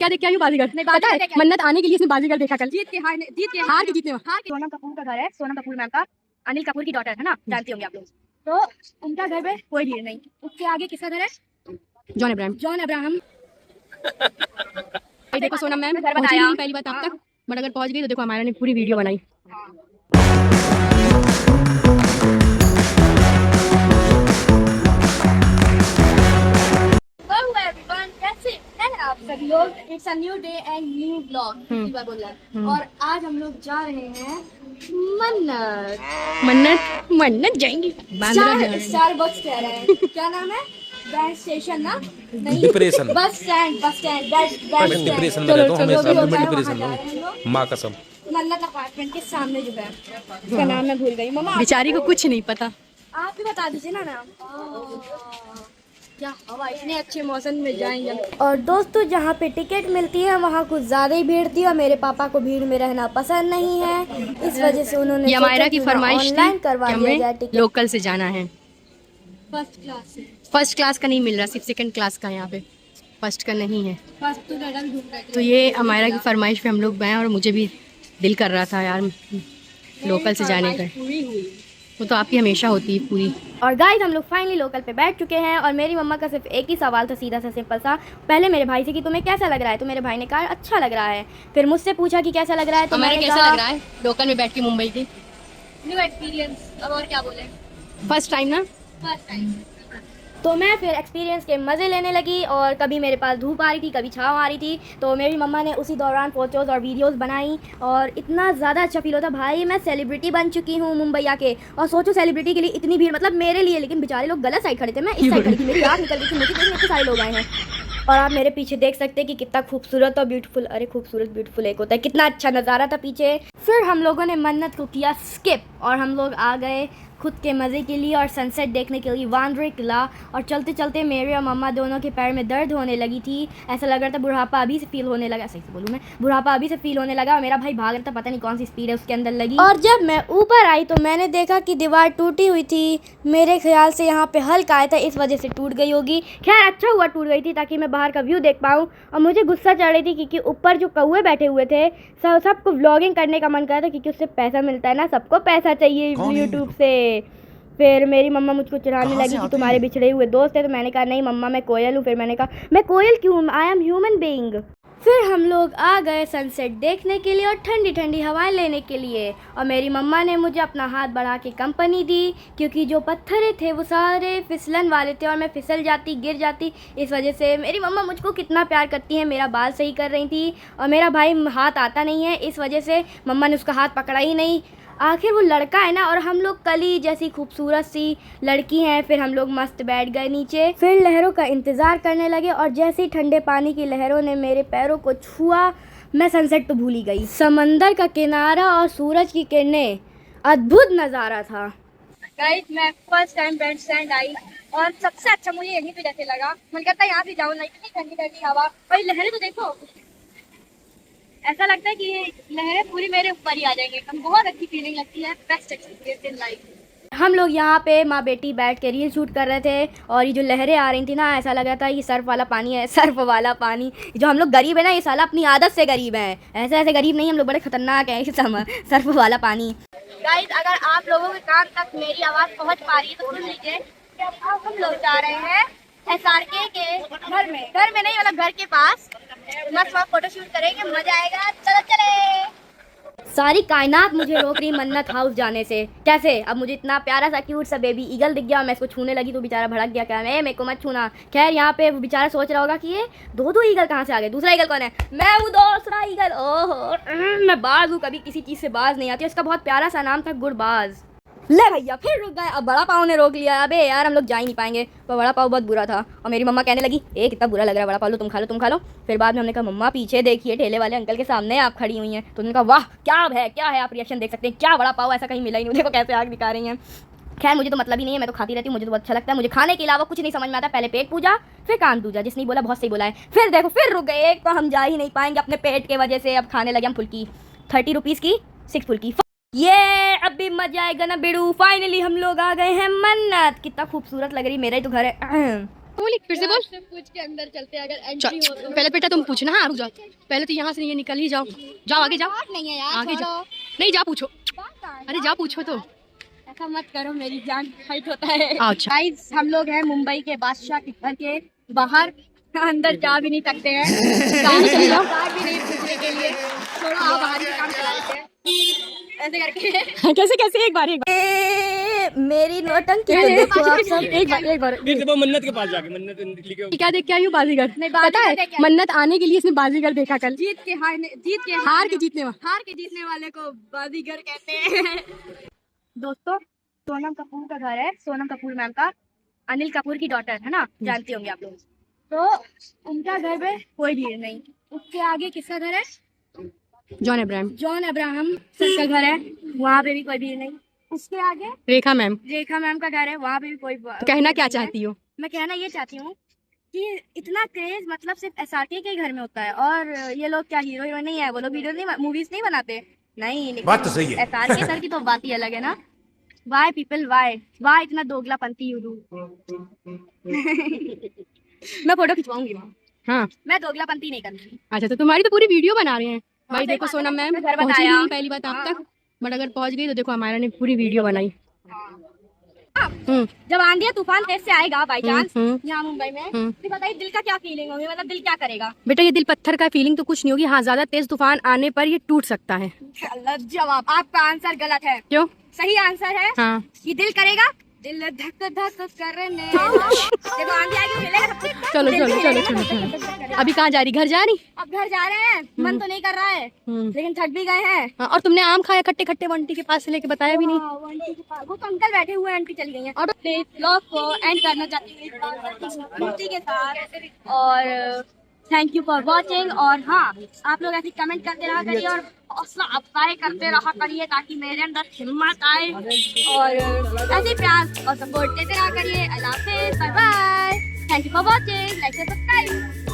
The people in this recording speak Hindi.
क्या देख के आई हूँ? बाजीगर। पता है मन्नत आने के लिए इसने बाजीगर देखा कल। जीत के हार के जीतने में। सोनम कपूर का घर है, सोनम कपूर मैम का, अनिल कपूर की डॉटर है ना, जानती होंगे आप लोग। तो उनका घर पे कोई भीड़ नहीं, उसके आगे किसका घर है? John Abraham. John Abraham. देखो सोनम मैम घर पहुंची बताया नहीं पहली बात अब तक, बट अगर पहुंच गई तो देखो हमारा ने पूरी वीडियो बनाई। कैसे हैं आप सभी लोग? It's a new day and new blog. और आज हम लोग जा रहे हैं मन्नत। मन्नत जाएंगी। स्टारबक्स कह रहे हैं, क्या नाम है? बैंड स्टेशन ना? नहीं, डिप्रेशन। बस स्टैंड मैं डिप्रेशन में रहता हूँ हमेशा, मैं डिप्रेशन में हूँ, माँ कसम। मन्नत अपार्टमेंट के सामने जो है, उसका नाम मैं भूल गई। मम्मा बेचारी को कुछ नहीं पता। आप भी बता दीजिए ना नाम। क्या हवा, इतने अच्छे मौसम में जाएंगे। और दोस्तों जहाँ पे टिकट मिलती है वहाँ कुछ ज़्यादा ही भीड़ थी और मेरे पापा को भीड़ में रहना पसंद नहीं है, इस वजह से उन्होंने मायरा की फरमाइश ऑनलाइन करवा दिया जाए टिकट। लोकल से जाना है। फर्स्ट क्लास से। फर्स्ट क्लास का नहीं मिल रहा, सिर्फ सेकंड क्लास का यहाँ पे, फर्स्ट का नहीं है। फर्स्ट तो दादा भी ढूंढ रहे थे। तो ये अमायरा की फरमाइश पे हम लोग गए और मुझे भी दिल कर रहा था यार लोकल से जाने का। वो तो आपकी हमेशा होती है पूरी। और गाइस हम लोग फाइनली लोकल पे बैठ चुके हैं और मेरी मम्मा का सिर्फ एक ही सवाल था, सीधा सा सिंपल सा। पहले मेरे भाई से कि तुम्हें कैसा लग रहा है, तो मेरे भाई ने कहा अच्छा लग रहा है। फिर मुझसे पूछा कि कैसा लग रहा है, तो मैंने कैसा कहा लग रहा है लोकल में बैठ के मुंबई की न्यू एक्सपीरियंस। अब और क्या बोले, फर्स्ट टाइम ना। First time. तो मैं फिर एक्सपीरियंस के मज़े लेने लगी और कभी मेरे पास धूप आ रही थी, कभी छाँव आ रही थी, तो मेरी मम्मा ने उसी दौरान फ़ोटोज़ और वीडियोस बनाई और इतना ज़्यादा अच्छा फील होता। भाई मैं सेलिब्रिटी बन चुकी हूँ मुंबई आके, और सोचो सेलिब्रिटी के लिए इतनी भीड़, मतलब मेरे लिए, लेकिन बेचारे लोग गलत साइड खड़े थे, मैं इस साइड खड़ी थी, मेरी रात निकल गई थी, मुझे इतने सारे लोग आए हैं। और आप मेरे पीछे देख सकते हैं कि कितना खूबसूरत और ब्यूटीफुल, अरे खूबसूरत ब्यूटीफुल एक होता है, कितना अच्छा नज़ारा था पीछे। फिर हम लोगों ने मन्नत को किया स्किप और हम लोग आ गए खुद के मज़े के लिए और सनसेट देखने के लिए वांद्रे किला। और चलते चलते मेरे और मम्मा दोनों के पैर में दर्द होने लगी थी, ऐसा लग रहा था बुढ़ापा अभी से फील होने लगा, सही से बोलूँ मैं, बुढ़ापा अभी से फील होने लगा। और मेरा भाई भाग रहा था, पता नहीं कौन सी स्पीड है उसके अंदर लगी। और जब मैं ऊपर आई तो मैंने देखा कि दीवार टूटी हुई थी, मेरे ख्याल से यहाँ पे हल्का आया था, इस वजह से टूट गई होगी। खैर अच्छा हुआ टूट गई थी ताकि मैं बाहर का व्यू देख पाऊँ। और मुझे गुस्सा चढ़ रही थी क्योंकि ऊपर जो कौवे बैठे हुए थे, सबको व्लॉगिंग करने का मन कर रहा था क्योंकि उससे पैसा मिलता है ना, सबको पैसा चाहिए यूट्यूब से। फिर मेरी मम्मा मुझको चिढ़ाने लगी कि तुम्हारे बिछड़े हुए दोस्त है, तो मैंने कहा नहीं मम्मा मैं कोयल हूँ। फिर मैंने कहा मैं कोयल क्यों, आई एम ह्यूमन बीइंग। फिर हम लोग आ गए सनसेट देखने के लिए और ठंडी ठंडी हवाएं लेने के लिए। और मेरी मम्मा ने मुझे अपना हाथ बढ़ा के कंपनी दी क्योंकि जो पत्थर थे वो सारे फिसलन वाले थे और मैं फिसल जाती, गिर जाती, इस वजह से। मेरी मम्मा मुझको कितना प्यार करती है, मेरा बाल सही कर रही थी और मेरा भाई हाथ आता नहीं है, इस वजह से मम्मा ने उसका हाथ पकड़ा ही नहीं। आखिर वो लड़का है ना, और हम लोग कली जैसी खूबसूरत सी लड़की हैं। फिर हम लोग मस्त बैठ गए नीचे, फिर लहरों का इंतज़ार करने लगे और जैसे ही ठंडे पानी की लहरों ने मेरे पैरों को छुआ, मैं सनसेट तो भूल ही गई। समंदर का किनारा और सूरज की किरणें, अद्भुत नज़ारा था। गाइस मैं फर्स्ट टाइम बैंड स्टैंड आई और सबसे अच्छा मुझे यहीं पे जैसे लगा, मन करता है यहाँ से जाऊँ ना, इतनी ठंडी ठंडी हवा और लहरें तो देखो, ऐसा लगता है कि ये लहरें पूरी मेरे ऊपर ही आ जाएंगे। बहुत अच्छी फीलिंग लगती है, बेस्ट एक्सपीरियंस इन लाइफ। हम लोग यहाँ पे माँ बेटी बैठ के रील शूट कर रहे थे और ये जो लहरें आ रही थी ना, ऐसा लग रहा था ये सर्फ वाला पानी है, सर्फ वाला पानी। जो हम लोग गरीब है ना, ये साला अपनी आदत से गरीब हैं, ऐसे ऐसे गरीब नहीं, हम लोग बड़े खतरनाक हैं, इस सर्फ वाला पानी। गाइस अगर आप लोगों के कान तक मेरी आवाज़ पहुँच पा रही है तो सुन लीजिए कि अब हम लोग जा रहे हैं SRK के घर में नहीं, मतलब घर के पास मस्त वहाँ फोटो शूट करेंगे, मजा आएगा, चलो चले। सारी कायनात मुझे रोक रही मन्नत हाउस जाने से। कैसे? अब मुझे इतना प्यारा सा क्यूट सा बेबी ईगल दिख गया, मैं इसको छूने लगी तो बेचारा भड़क गया, क्या मेरे को मत छूना। खैर यहाँ पे वो बेचारा सोच रहा होगा कि ये दो ईगल कहाँ से आ गए, दूसरा ईगल कौन है? मैं हूँ दूसरा ईगल। ओहो मैं बाज हूँ, कभी किसी चीज़ से बाज नहीं आती। इसका बहुत प्यारा सा नाम था गुरबाज। ले भैया फिर रुक गए, अब बड़ा पाव ने रोक लिया। अबे यार हम लोग जा ही नहीं पाएंगे, पर बड़ा पाव बहुत बुरा था। और मेरी मम्मा कहने लगी ए कितना बुरा लग रहा है बड़ा पाव, लो तुम खा लो तुम खा लो। फिर बाद में हमने कहा मम्मा पीछे देखिए, ठेले वाले अंकल के सामने आप खड़ी हुई हैं। तो उन्होंने कहा वाह क्या है, आप रिएक्शन देख सकते हैं, क्या बड़ा पाव, ऐसा कहीं मिला ही नहीं, देखो कैसे आग दिखा रही हैं। खैर मुझे तो मतलब ही नहीं है, मैं तो खाती रहती हूँ, मुझे तो बहुत अच्छा लगता है, मुझे खाने के अलावा कुछ नहीं समझ में आता। पहले पेट पूजा फिर कान दूजा, जिसने बोला बहुत सही बोला है। फिर देखो फिर रुक गए, एक तो हम जा ही नहीं पाएंगे अपने पेट के वजह से। अब खाने लगे हम फुल्की, 30 रुपीज़ की 6 फुल्की। ये अभी मजा आएगा ना बेड़ू। फाइनली हम लोग आ गए हैं मन्नत, कितना खूबसूरत लग रही, मेरा ही तो घर है। बोली फिर से बोल। पूछ के अंदर चलते हैं, अगर चल, एंट्री हो तो। पहले बेटा तुम पूछना। हाँ रुक जाओ, पहले तो यहाँ से ये निकल ही जाओ। जाओ आगे जाओ, नहीं है यार, आगे छोड़ो। जाओ। नहीं जा पूछो, अरे जा पूछो तो। ऐसा मत करो, मेरी जान हाइट होता है। अच्छा गाइस हम लोग हैं मुंबई के बादशाह के घर के बाहर, अंदर जा भी नहीं सकते हैं। चले जाओ। कार भी नहीं पूछने के लिए, थोड़ा आप बाहर ही काम चला लेते हैं ऐसे करके। कैसे कैसे एक बार मेरी नौटंकी तो देखो आप सब। एक बार फिर वो मन्नत के पास जाके मन्नत लिखे क्या देख के आई हूँ? बाजीगर। नहीं, पता बाजीगर है देख के आई। मन्नत आने के लिए इसने बाजीगर देखा कल। जीत के हार हार के जीतने वाला। हार के जीतने वाले को बाजीगर कहते हैं। दोस्तों सोनम कपूर का घर है, सोनम कपूर मैम का, अनिल कपूर की डॉटर है ना, जानती होंगे आप लोग। तो उनका घर पे कोई भीड़ नहीं। उसके आगे किसका घर है? John Abraham. John Abraham sir का घर है, वहाँ पे भी कोई भीड़ नहीं। उसके आगे रेखा मैम। रेखा मैम का घर है, वहाँ पे भी कोई तो कहना क्या चाहती हो? मैं कहना ये चाहती हूँ कि इतना क्रेज मतलब सिर्फ एसआरके के घर में होता है, और ये लोग क्या हीरो हीरो नहीं है, वो लोग वीडियो नहीं मूवीज नहीं बनाते नहीं। बात तो सही है। एसआरके सर की तो बात ही अलग है ना। वाई पीपल वाई इतना दोगलापंती यू डू। मैं फोटो खिंचवाऊंगी वहाँ, हाँ मैं दोगलापंती नहीं करती। अच्छा, तो तुम्हारी तो पूरी वीडियो बना रहे हैं भाई। सही देखो बात है, सोनम मैम मैं घर पहुंची बताया। नहीं पहली बात आप तक, बट अगर पहुंच गई तो देखो हमारा ने पूरी वीडियो बनाई। जब आंधी या तूफान तेज से आएगा बाई चांस हम्म। यहाँ मुंबई में, तो बताइए दिल का क्या फीलिंग होगी, मतलब दिल क्या करेगा? बेटा ये दिल पत्थर का फीलिंग तो कुछ नहीं होगी। हाँ ज्यादा तेज तूफान आने पर ये टूट सकता है। गलत जवाब, आपका आंसर गलत है। क्यों? सही आंसर है हाँ कि दिल करेगा, दिल धक धक करने। देखो आंधी आएगी तो हिलेगा सब कुछ। चलो दिल चलो भी चलो हिलेगा, चलो धक धक चलो। धक करेगा। अभी कहाँ जा रही? घर जा रही? अब घर जा रहे हैं, मन तो नहीं कर रहा है लेकिन थक भी गए हैं। हाँ, और तुमने आम खाया खट्टे खट्टे बंटी के पास से लेके बताया भी नहीं। वो आंटी के पास, वो तो अंकल बैठे हुए हैं, आंटी चली गई हैं। और ब्लॉग को एंड करना चाहती हूँ इस बात के साथ, और थैंक यू फॉर वॉचिंग। और हाँ, आप लोग ऐसे कमेंट करते रहा करिए और हौसला अफजाई करते रहा करिए ताकि मेरे अंदर हिम्मत आए, और ऐसे प्यार और सपोर्ट देते रहा करिए। अल्लाह हाफिज़, bye bye, thank you for watching, like subscribe.